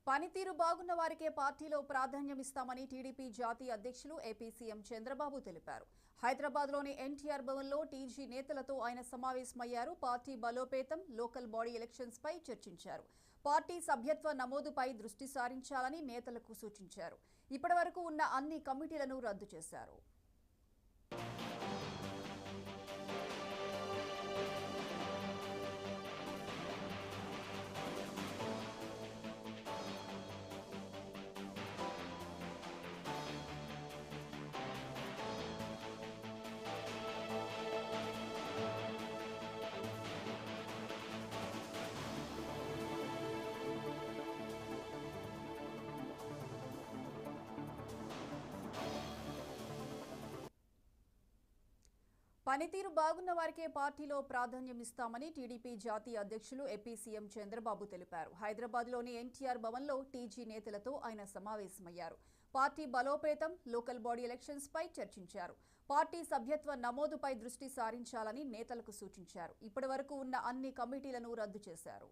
పనితీరు బాగున్న వారికే పార్టీలో ప్రాధాన్యం ఇస్తామని టీడీపీ జాతీయ అధ్యక్షులు ఏపీ సీఎం చంద్రబాబు తెలిపారు. హైదరాబాద్లోని ఎన్టీఆర్ భవన్లో టీజీ నేతలతో ఆయన సమావేశమయ్యారు. పార్టీ బలోపేతం, లోకల్ బాడీ ఎలక్షన్స్ పై చర్చించారు. పార్టీ సభ్యత్వ నమోదుపై దృష్టి సారించాలని నేతలకు సూచించారు. ఇప్పటివరకు ఉన్న అన్ని కమిటీలను రద్దు చేశారు. పనితీరు బాగున్న వారికే పార్టీలో ప్రాధాన్యం ఇస్తామని టీడీపీ జాతీయ అధ్యక్షులు ఏపీ సీఎం చంద్రబాబు తెలిపారు. హైదరాబాద్లోని ఎన్టీఆర్ భవన్లో టీజీ నేతలతో ఆయన సమావేశమయ్యారు. పార్టీ బలోపేతం, లోకల్ బాడీ ఎలక్షన్స్ పై చర్చించారు. పార్టీ సభ్యత్వ నమోదుపై దృష్టి సారించాలని నేతలకు సూచించారు. ఇప్పటివరకు ఉన్న అన్ని కమిటీలను రద్దు చేశారు.